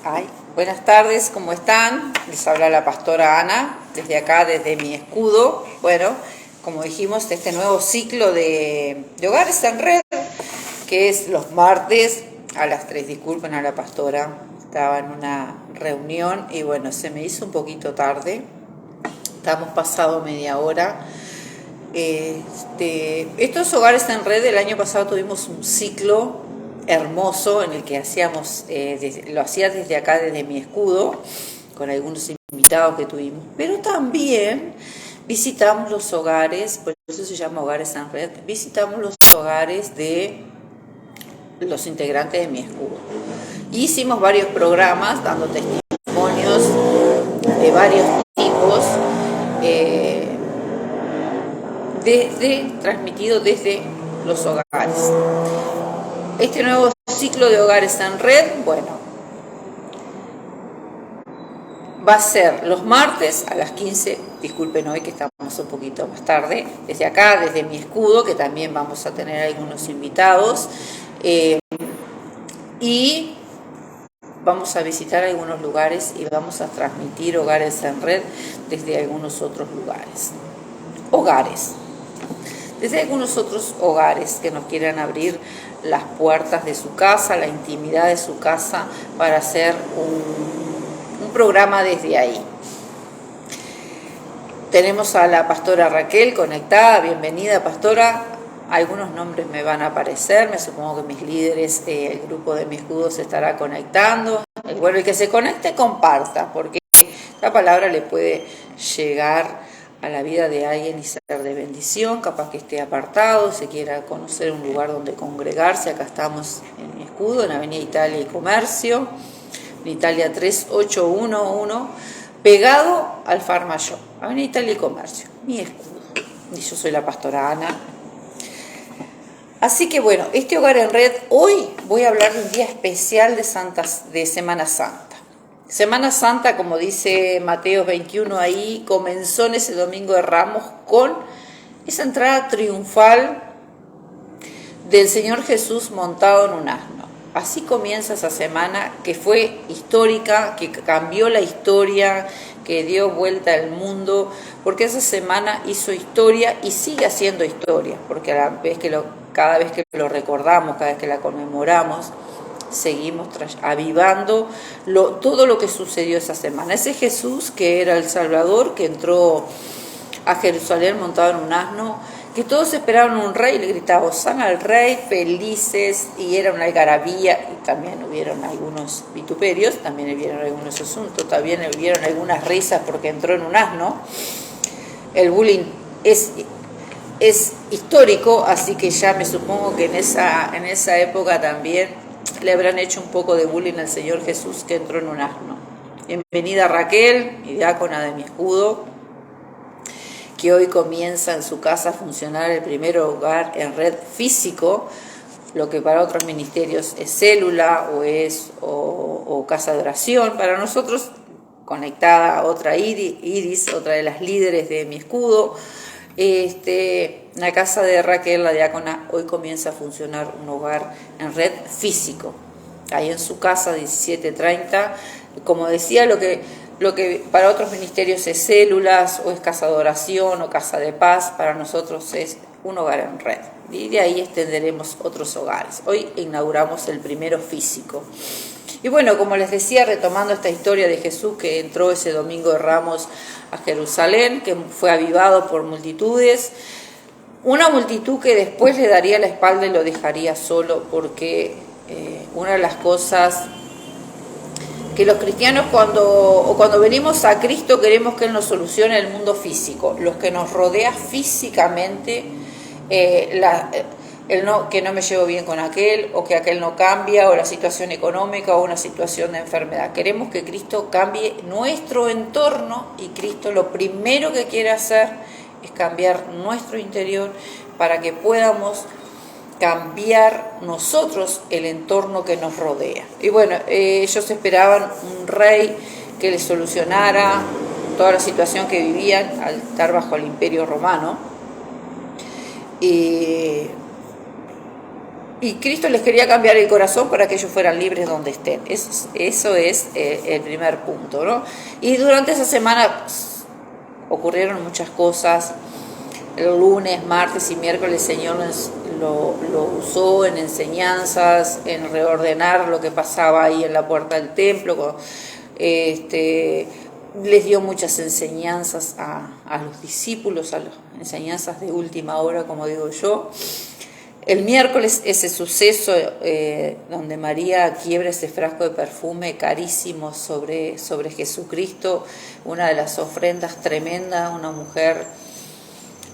Ay, buenas tardes, ¿cómo están? Les habla la pastora Ana, desde acá, desde mi escudo. Bueno, como dijimos, este nuevo ciclo de Hogares en Red, que es los martes a las 3. Disculpen a la pastora, estaba en una reunión y bueno, se me hizo un poquito tarde. Estamos pasado media hora. Estos Hogares en Red, el año pasado tuvimos un ciclo hermoso en el que lo hacía desde acá, desde mi escudo, con algunos invitados que tuvimos, pero también visitamos los hogares, por eso se llama Hogares en Red, visitamos los hogares de los integrantes de mi escudo. Y hicimos varios programas dando testimonios de varios tipos, transmitido desde los hogares. Este nuevo ciclo de Hogares en Red, bueno, va a ser los martes a las 15, disculpen hoy que estamos un poquito más tarde, desde acá, desde mi escudo, que también vamos a tener algunos invitados, y vamos a visitar algunos lugares y vamos a transmitir Hogares en Red desde algunos otros lugares. Desde algunos otros hogares que nos quieran abrir las puertas de su casa, la intimidad de su casa, para hacer un programa desde ahí. Tenemos a la pastora Raquel conectada. Bienvenida, pastora. Algunos nombres me van a aparecer, me supongo que mis líderes, el grupo de mi escudo se estará conectando. Bueno, el que se conecte, comparta, porque la palabra le puede llegar a la vida de alguien y ser de bendición, capaz que esté apartado, se quiera conocer un lugar donde congregarse. Acá estamos en mi escudo, en Avenida Italia y Comercio, en Italia 3811, pegado al Farmashop, Avenida Italia y Comercio, mi escudo. Y yo soy la pastora Ana. Así que bueno, este Hogar en Red, hoy voy a hablar de un día especial de Semana Santa. Semana Santa, como dice Mateo 21 ahí, comenzó en ese domingo de Ramos con esa entrada triunfal del Señor Jesús montado en un asno. Así comienza esa semana que fue histórica, que cambió la historia, que dio vuelta al mundo, porque esa semana hizo historia y sigue haciendo historia, porque cada vez que lo recordamos, cada vez que la conmemoramos, seguimos avivando todo lo que sucedió esa semana. Ese Jesús que era el Salvador, que entró a Jerusalén montado en un asno, que todos esperaban un rey, le gritaban Hosana al rey, felices, y era una algarabía, y también hubieron algunos vituperios, también hubieron algunos asuntos, también hubieron algunas risas porque entró en un asno. El bullying es histórico, así que ya me supongo que en esa época también le habrán hecho un poco de bullying al Señor Jesús que entró en un asno. Bienvenida Raquel, mi diácona de mi escudo, que hoy comienza en su casa a funcionar el primer hogar en red físico, lo que para otros ministerios es célula o casa de oración. Para nosotros, conectada otra Iris, otra de las líderes de mi escudo, la casa de Raquel, la diácona, hoy comienza a funcionar un hogar en red físico, ahí en su casa, 1730. Como decía, lo que para otros ministerios es células, o es casa de oración, o casa de paz, para nosotros es un hogar en red. Y de ahí extenderemos otros hogares. Hoy inauguramos el primero físico. Y bueno, como les decía, retomando esta historia de Jesús que entró ese domingo de Ramos a Jerusalén, que fue avivado por multitudes, una multitud que después le daría la espalda y lo dejaría solo, porque una de las cosas que los cristianos cuando venimos a Cristo queremos que Él nos solucione el mundo físico, los que nos rodea físicamente, que no me llevo bien con aquel, o que aquel no cambia, o la situación económica, o una situación de enfermedad. Queremos que Cristo cambie nuestro entorno, y Cristo lo primero que quiere hacer es cambiar nuestro interior para que podamos cambiar nosotros el entorno que nos rodea. Y bueno, ellos esperaban un rey que les solucionara toda la situación que vivían al estar bajo el Imperio Romano. Y Y Cristo les quería cambiar el corazón para que ellos fueran libres donde estén. Eso es el primer punto, ¿no? Y durante esa semana ocurrieron muchas cosas. El lunes, martes y miércoles el Señor lo usó en enseñanzas, en reordenar lo que pasaba ahí en la puerta del templo. Les dio muchas enseñanzas a los discípulos, a las enseñanzas de última hora, como digo yo. El miércoles ese suceso donde María quiebra ese frasco de perfume carísimo sobre Jesucristo, una de las ofrendas tremendas, una mujer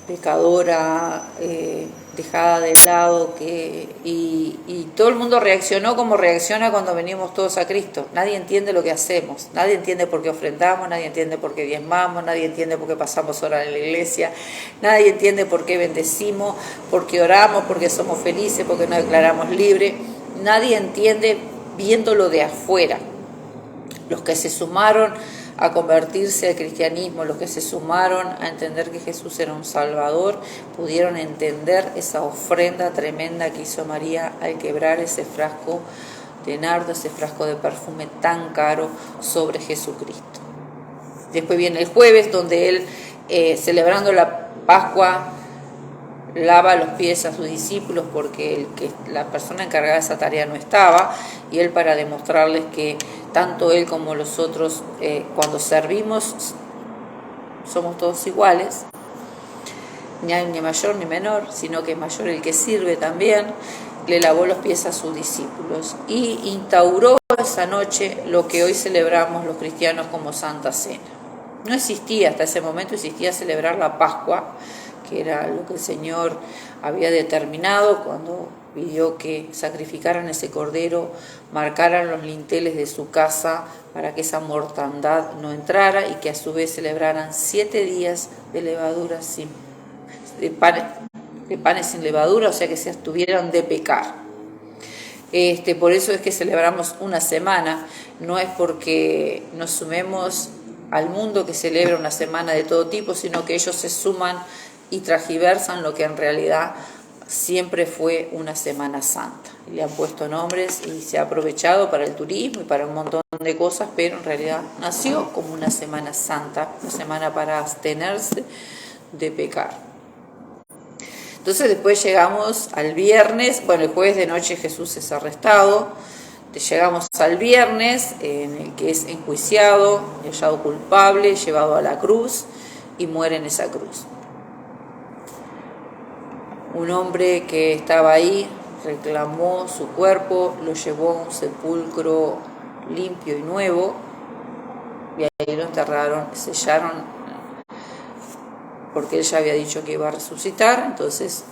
pecadora, dejada de lado, y todo el mundo reaccionó como reacciona cuando venimos todos a Cristo. Nadie entiende lo que hacemos, nadie entiende por qué ofrendamos, nadie entiende por qué diezmamos, nadie entiende por qué pasamos horas en la iglesia, nadie entiende por qué bendecimos, por qué oramos, por qué somos felices, por qué nos declaramos libres. Nadie entiende viéndolo de afuera. Los que se sumaron a convertirse al cristianismo, los que se sumaron a entender que Jesús era un Salvador, pudieron entender esa ofrenda tremenda que hizo María al quebrar ese frasco de nardo, ese frasco de perfume tan caro sobre Jesucristo. Después viene el jueves, donde él, celebrando la Pascua, lava los pies a sus discípulos porque la persona encargada de esa tarea no estaba, y él, para demostrarles que tanto él como los otros, cuando servimos, somos todos iguales, ni hay ni mayor ni menor, sino que es mayor el que sirve también, le lavó los pies a sus discípulos y instauró esa noche lo que hoy celebramos los cristianos como Santa Cena. No existía hasta ese momento, existía celebrar la Pascua, que era lo que el Señor había determinado cuando pidió que sacrificaran ese cordero, marcaran los linteles de su casa para que esa mortandad no entrara, y que a su vez celebraran 7 días de levadura de panes sin levadura, o sea que se abstuvieran de pecar. Por eso es que celebramos una semana, no es porque nos sumemos al mundo que celebra una semana de todo tipo, sino que ellos se suman y transgiversan lo que en realidad siempre fue una Semana Santa. Le han puesto nombres y se ha aprovechado para el turismo y para un montón de cosas, pero en realidad nació como una Semana Santa, una semana para abstenerse de pecar. Entonces después llegamos al viernes, bueno, el jueves de noche Jesús es arrestado, llegamos al viernes en el que es enjuiciado, hallado culpable, llevado a la cruz y muere en esa cruz. Un hombre que estaba ahí reclamó su cuerpo, lo llevó a un sepulcro limpio y nuevo, y ahí lo enterraron, sellaron, porque él ya había dicho que iba a resucitar. Entonces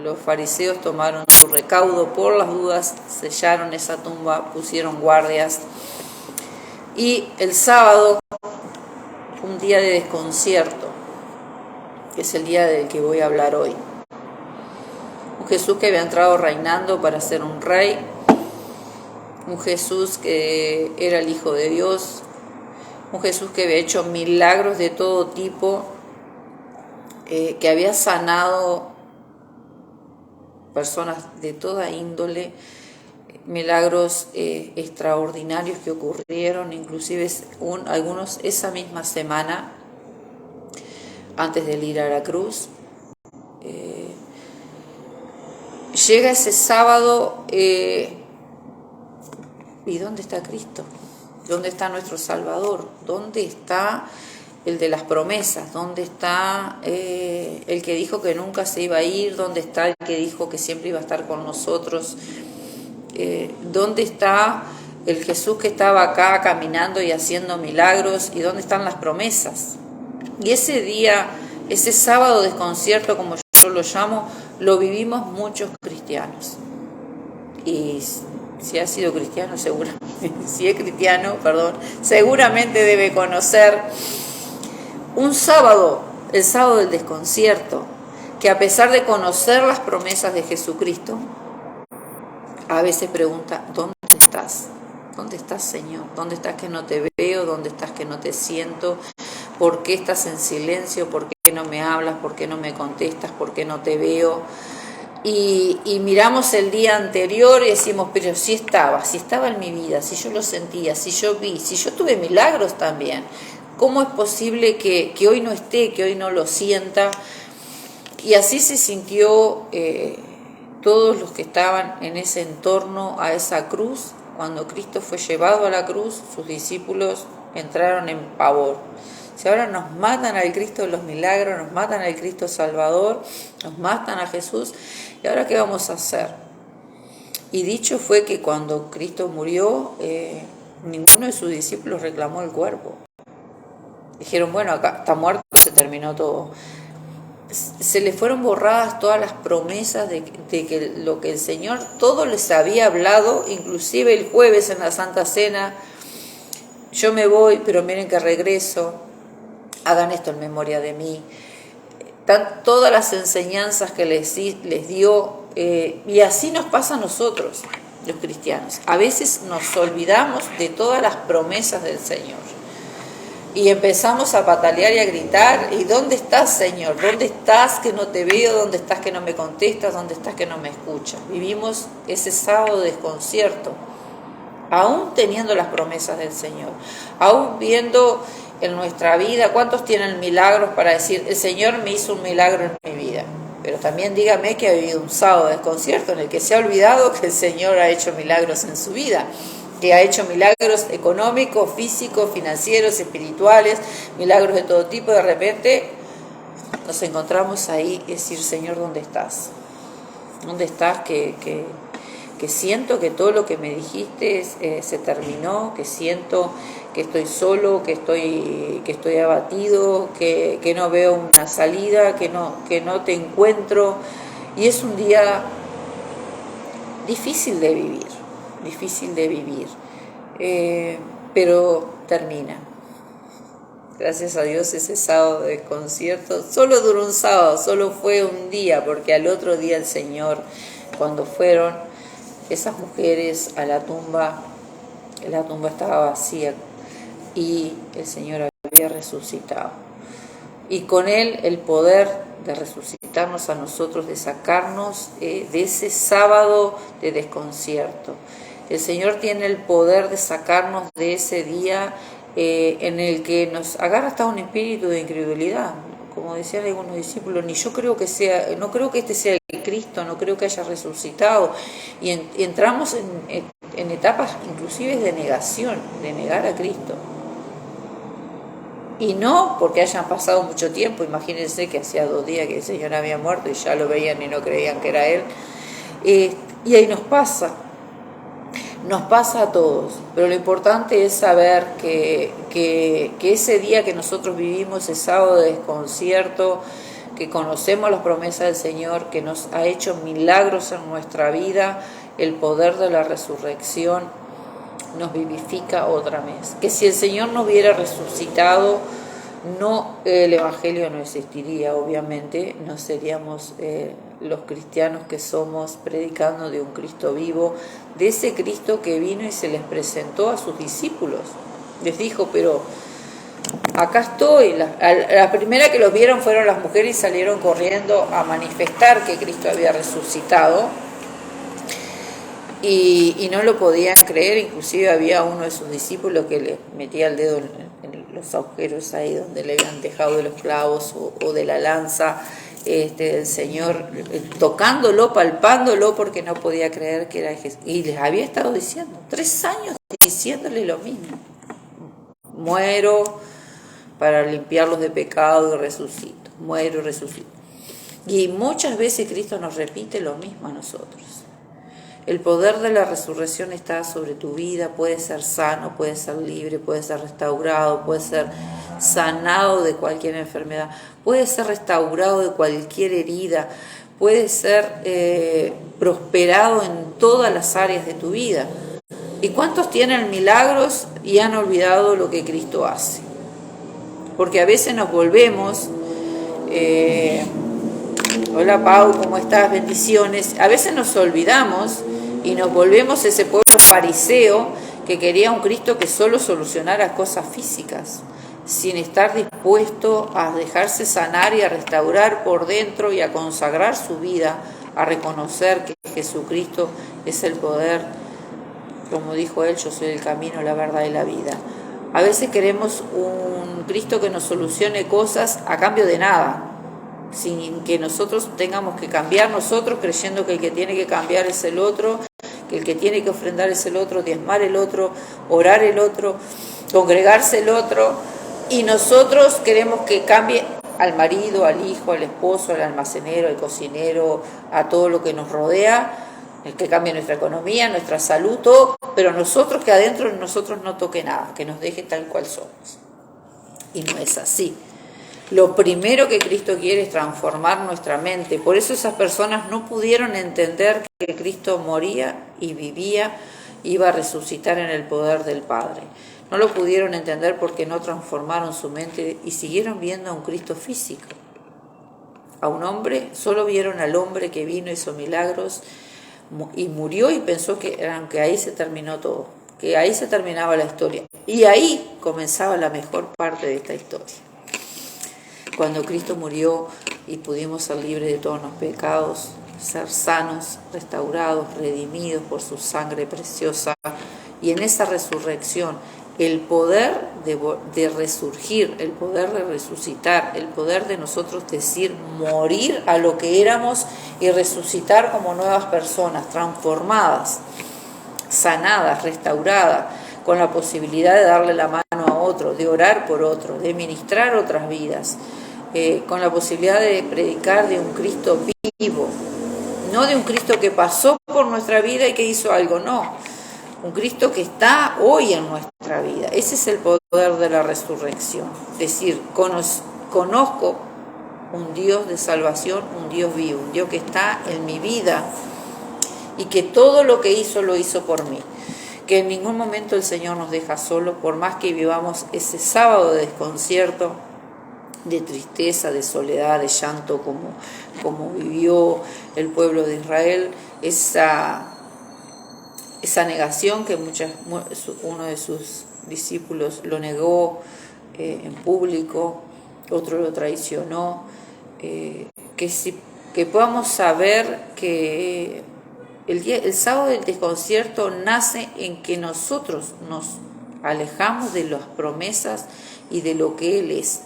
los fariseos tomaron su recaudo por las dudas, sellaron esa tumba, pusieron guardias, y el sábado, un día de desconcierto, que es el día del que voy a hablar hoy. Un Jesús que había entrado reinando para ser un rey, un Jesús que era el Hijo de Dios, un Jesús que había hecho milagros de todo tipo, que había sanado personas de toda índole, milagros extraordinarios que ocurrieron, inclusive algunos esa misma semana antes de ir a la cruz. Llega ese sábado, ¿y dónde está Cristo? ¿Dónde está nuestro Salvador? ¿Dónde está el de las promesas? ¿Dónde está el que dijo que nunca se iba a ir? ¿Dónde está el que dijo que siempre iba a estar con nosotros? ¿Dónde está el Jesús que estaba acá caminando y haciendo milagros? ¿Y dónde están las promesas? Y ese día, ese sábado desconcierto, como yo lo llamo, lo vivimos muchos cristianos. Y si ha sido cristiano, seguramente debe conocer un sábado, el sábado del desconcierto, que a pesar de conocer las promesas de Jesucristo, a veces pregunta: ¿dónde estás? ¿Dónde estás, Señor? ¿Dónde estás que no te veo? ¿Dónde estás que no te siento? ¿Por qué estás en silencio? ¿Por qué no me hablas? ¿Por qué no me contestas? ¿Por qué no te veo? y miramos el día anterior y decimos, pero si estaba en mi vida, si yo lo sentía, si yo vi, si yo tuve milagros también, ¿cómo es posible que hoy no esté, que hoy no lo sienta? Y así se sintió todos los que estaban en ese entorno a esa cruz. Cuando Cristo fue llevado a la cruz, sus discípulos entraron en pavor. Si ahora nos matan al Cristo de los milagros, nos matan al Cristo Salvador, nos matan a Jesús, ¿y ahora qué vamos a hacer? Y dicho fue que cuando Cristo murió, ninguno de sus discípulos reclamó el cuerpo. Dijeron, bueno, acá está muerto, se terminó todo. Se les fueron borradas todas las promesas de que lo que el Señor todo les había hablado, inclusive el jueves en la Santa Cena, yo me voy, pero miren que regreso, hagan esto en memoria de mí. Todas las enseñanzas que les dio, y así nos pasa a nosotros, los cristianos. A veces nos olvidamos de todas las promesas del Señor. Y empezamos a patalear y a gritar, ¿y dónde estás, Señor? ¿Dónde estás que no te veo? ¿Dónde estás que no me contestas? ¿Dónde estás que no me escuchas? Vivimos ese sábado de desconcierto, aún teniendo las promesas del Señor, aún viendo en nuestra vida, ¿cuántos tienen milagros para decir, el Señor me hizo un milagro en mi vida? Pero también dígame que ha vivido un sábado de desconcierto en el que se ha olvidado que el Señor ha hecho milagros en su vida, que ha hecho milagros económicos, físicos, financieros, espirituales, milagros de todo tipo. De repente nos encontramos ahí y decir, Señor, ¿dónde estás? ¿Dónde estás? Que siento que todo lo que me dijiste se terminó, que siento que estoy solo, que estoy abatido, que no veo una salida, que no te encuentro. Y es un día difícil de vivir, pero termina. Gracias a Dios ese sábado de concierto solo duró un sábado, solo fue un día, porque al otro día el Señor, cuando fueron esas mujeres a la tumba estaba vacía y el Señor había resucitado. Y con Él el poder de resucitarnos a nosotros, de sacarnos de ese sábado de desconcierto. El Señor tiene el poder de sacarnos de ese día en el que nos agarra hasta un espíritu de incredulidad. Como decían algunos discípulos, no creo que este sea el Cristo, no creo que haya resucitado. Y entramos en etapas inclusive de negación, de negar a Cristo. Y no porque hayan pasado mucho tiempo, imagínense que hacía 2 días que el Señor había muerto y ya lo veían y no creían que era Él. Y ahí nos pasa a todos, pero lo importante es saber que ese día que nosotros vivimos, ese sábado de desconcierto, que conocemos las promesas del Señor, que nos ha hecho milagros en nuestra vida, el poder de la resurrección nos vivifica otra vez. Que si el Señor no hubiera resucitado, el Evangelio no existiría, obviamente, no seríamos los cristianos que somos, predicando de un Cristo vivo, de ese Cristo que vino y se les presentó a sus discípulos. Les dijo, pero acá estoy. La primera que los vieron fueron las mujeres y salieron corriendo a manifestar que Cristo había resucitado. Y no lo podían creer, inclusive había uno de sus discípulos que le metía el dedo en los agujeros ahí donde le habían dejado de los clavos o de la lanza del Señor, tocándolo, palpándolo, porque no podía creer que era Jesús. Y les había estado diciendo, 3 años diciéndole lo mismo: muero para limpiarlos de pecado y resucito, muero y resucito. Y muchas veces Cristo nos repite lo mismo a nosotros. El poder de la resurrección está sobre tu vida, puede ser sano, puede ser libre, puede ser restaurado, puede ser sanado de cualquier enfermedad, puede ser restaurado de cualquier herida, puede ser prosperado en todas las áreas de tu vida. ¿Y cuántos tienen milagros y han olvidado lo que Cristo hace? Porque a veces nos volvemos... Hola Pau, ¿cómo estás? Bendiciones. A veces nos olvidamos y nos volvemos ese pueblo fariseo que quería un Cristo que solo solucionara cosas físicas, sin estar dispuesto a dejarse sanar y a restaurar por dentro y a consagrar su vida a reconocer que Jesucristo es el poder. Como dijo él, yo soy el camino, la verdad y la vida. A veces queremos un Cristo que nos solucione cosas a cambio de nada, sin que nosotros tengamos que cambiar nosotros, creyendo que el que tiene que cambiar es el otro, que el que tiene que ofrendar es el otro, diezmar el otro, orar el otro, congregarse el otro, y nosotros queremos que cambie al marido, al hijo, al esposo, al almacenero, al cocinero, a todo lo que nos rodea, el que cambie nuestra economía, nuestra salud, todo, pero nosotros, que adentro de nosotros no toque nada, que nos deje tal cual somos. Y no es así. Lo primero que Cristo quiere es transformar nuestra mente. Por eso esas personas no pudieron entender que Cristo moría y vivía, iba a resucitar en el poder del Padre. No lo pudieron entender porque no transformaron su mente y siguieron viendo a un Cristo físico. A un hombre, solo vieron al hombre que vino, hizo milagros y murió, y pensó que ahí se terminó todo, que ahí se terminaba la historia. Y ahí comenzaba la mejor parte de esta historia. Cuando Cristo murió y pudimos ser libres de todos los pecados, ser sanos, restaurados, redimidos por su sangre preciosa, y en esa resurrección, el poder de resurgir, el poder de resucitar, el poder de nosotros decir, morir a lo que éramos y resucitar como nuevas personas, transformadas, sanadas, restauradas, con la posibilidad de darle la mano a otro, de orar por otro, de ministrar otras vidas, con la posibilidad de predicar de un Cristo vivo, no de un Cristo que pasó por nuestra vida y que hizo algo, no. Un Cristo que está hoy en nuestra vida. Ese es el poder de la resurrección. Es decir, conozco un Dios de salvación, un Dios vivo, un Dios que está en mi vida y que todo lo que hizo lo hizo por mí. Que en ningún momento el Señor nos deja solos, por más que vivamos ese sábado de desconcierto, de tristeza, de soledad, de llanto, como vivió el pueblo de Israel, esa negación que uno de sus discípulos lo negó en público, otro lo traicionó, que podamos saber que el sábado del desconcierto nace en que nosotros nos alejamos de las promesas y de lo que Él es.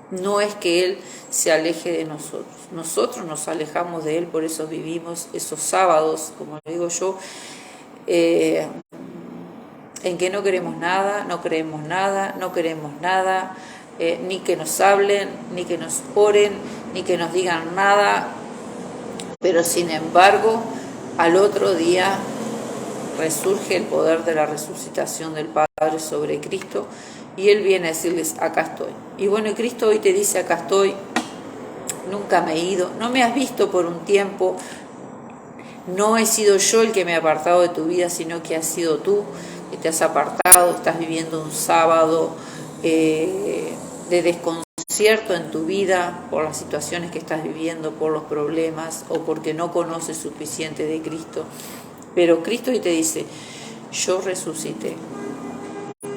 No es que Él se aleje de nosotros, nosotros nos alejamos de Él, por eso vivimos esos sábados, como digo yo, en que no queremos nada, no creemos nada, no queremos nada, ni que nos hablen, ni que nos oren, ni que nos digan nada, pero sin embargo al otro día resurge el poder de la resucitación del Padre sobre Cristo y Él viene a decirles, acá estoy. Y bueno, Cristo hoy te dice, acá estoy, nunca me he ido, no me has visto por un tiempo, no he sido yo el que me he apartado de tu vida, sino que has sido tú que te has apartado, estás viviendo un sábado de desconcierto en tu vida por las situaciones que estás viviendo, por los problemas o porque no conoces suficiente de Cristo. Pero Cristo hoy te dice, yo resucité.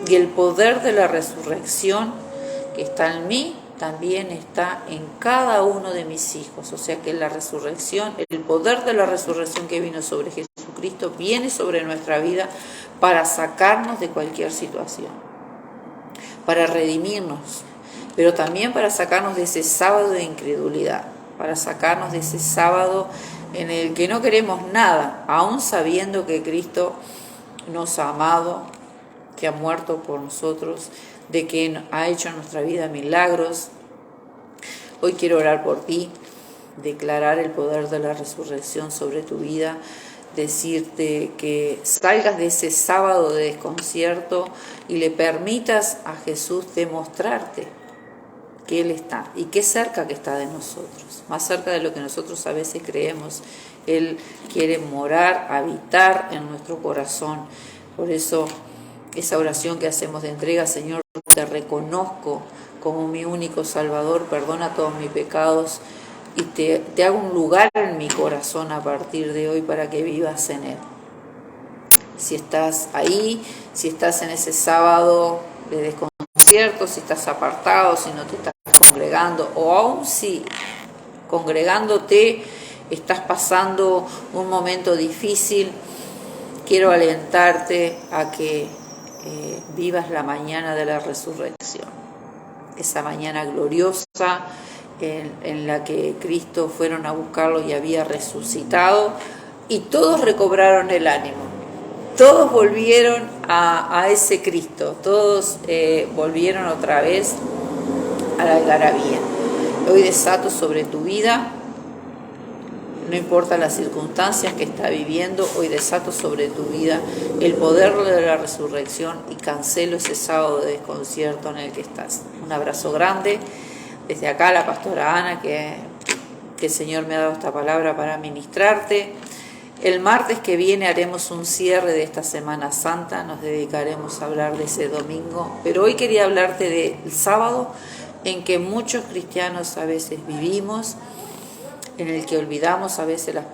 Y el poder de la resurrección que está en mí también está en cada uno de mis hijos. O sea que la resurrección, el poder de la resurrección que vino sobre Jesucristo, viene sobre nuestra vida para sacarnos de cualquier situación, para redimirnos, pero también para sacarnos de ese sábado de incredulidad, para sacarnos de ese sábado en el que no queremos nada, aún sabiendo que Cristo nos ha amado, que ha muerto por nosotros, de que ha hecho en nuestra vida milagros. Hoy quiero orar por ti, declarar el poder de la resurrección sobre tu vida, decirte que salgas de ese sábado de desconcierto y le permitas a Jesús demostrarte que Él está y qué cerca que está de nosotros, más cerca de lo que nosotros a veces creemos. Él quiere morar, habitar en nuestro corazón. Por eso esa oración que hacemos de entrega, Señor, te reconozco como mi único Salvador, perdona todos mis pecados y te hago un lugar en mi corazón a partir de hoy para que vivas en Él. Si estás ahí, si estás en ese sábado de desconcierto, si estás apartado, si no te estás congregando, o aún si congregándote estás pasando un momento difícil, quiero alentarte a que vivas la mañana de la resurrección, esa mañana gloriosa en la que Cristo fueron a buscarlo y había resucitado, y todos recobraron el ánimo, todos volvieron a ese Cristo, todos volvieron otra vez a la algarabía. Hoy desato sobre tu vida, no importa las circunstancias que está viviendo, hoy desato sobre tu vida el poder de la resurrección y cancelo ese sábado de desconcierto en el que estás. Un abrazo grande desde acá, la pastora Ana, que el Señor me ha dado esta palabra para ministrarte. El martes que viene haremos un cierre de esta Semana Santa, nos dedicaremos a hablar de ese domingo, pero hoy quería hablarte del sábado en que muchos cristianos a veces vivimos, en el que olvidamos a veces las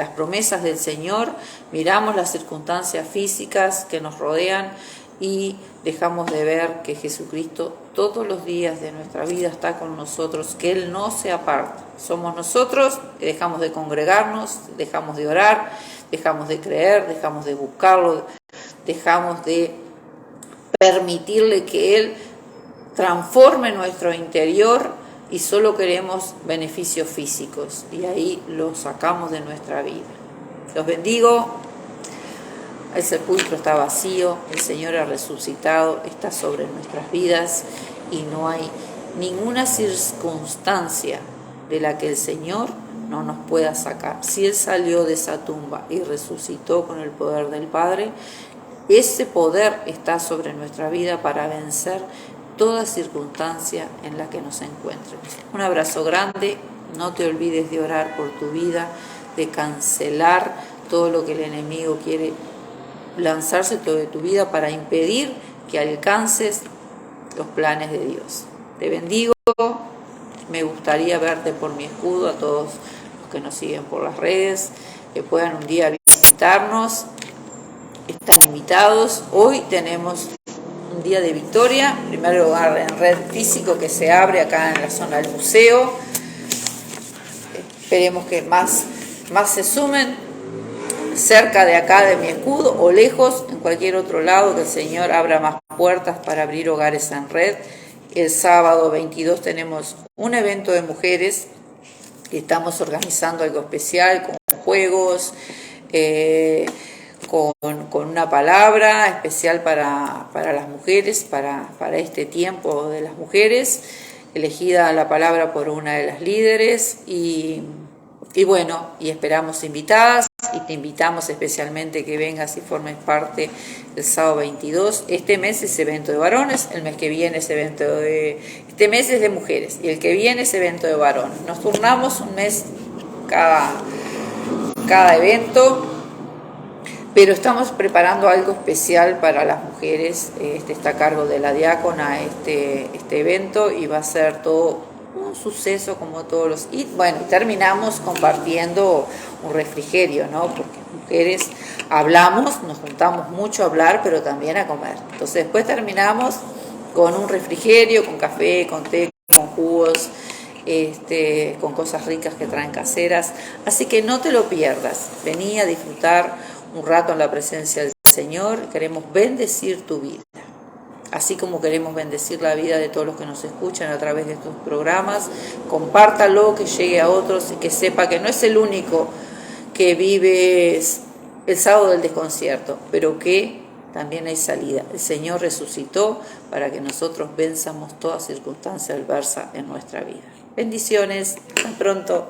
promesas del Señor, miramos las circunstancias físicas que nos rodean y dejamos de ver que Jesucristo todos los días de nuestra vida está con nosotros, que Él no se aparta. Somos nosotros que dejamos de congregarnos, dejamos de orar, dejamos de creer, dejamos de buscarlo, dejamos de permitirle que Él transforme nuestro interior y solo queremos beneficios físicos y ahí los sacamos de nuestra vida. Los bendigo. El sepulcro está vacío, el Señor ha resucitado, está sobre nuestras vidas y no hay ninguna circunstancia de la que el Señor no nos pueda sacar. Si Él salió de esa tumba y resucitó con el poder del Padre, ese poder está sobre nuestra vida para vencer toda circunstancia en la que nos encuentres. Un abrazo grande, no te olvides de orar por tu vida, de cancelar todo lo que el enemigo quiere lanzarse sobre tu vida para impedir que alcances los planes de Dios. Te bendigo, me gustaría verte por mi escudo, a todos los que nos siguen por las redes, que puedan un día visitarnos, están invitados. Hoy tenemos un día de victoria, en primer lugar en Red Físico que se abre acá en la zona del museo. Esperemos que más se sumen cerca de acá de mi escudo o lejos, en cualquier otro lado, que el Señor abra más puertas para abrir hogares en red. El sábado 22 tenemos un evento de mujeres y estamos organizando algo especial con juegos, con una palabra especial para las mujeres, para este tiempo de las mujeres, elegida la palabra por una de las líderes y bueno, y esperamos invitadas y te invitamos especialmente que vengas y formes parte el sábado 22. Este mes es evento de varones, el mes que viene es este mes es de mujeres y el que viene es evento de varones. Nos turnamos un mes cada evento, pero estamos preparando algo especial para las mujeres. Está a cargo de la diácona este evento y va a ser todo un suceso como todos los... Y bueno, terminamos compartiendo un refrigerio, ¿no? Porque mujeres hablamos, nos juntamos mucho a hablar, pero también a comer. Entonces después terminamos con un refrigerio, con café, con té, con jugos, con cosas ricas que traen caseras. Así que no te lo pierdas. Vení a disfrutar un rato en la presencia del Señor. Queremos bendecir tu vida, así como queremos bendecir la vida de todos los que nos escuchan a través de estos programas. Compártalo, que llegue a otros y que sepa que no es el único que vive el sábado del desconcierto, pero que también hay salida. El Señor resucitó para que nosotros venzamos toda circunstancia adversa en nuestra vida. Bendiciones, hasta pronto.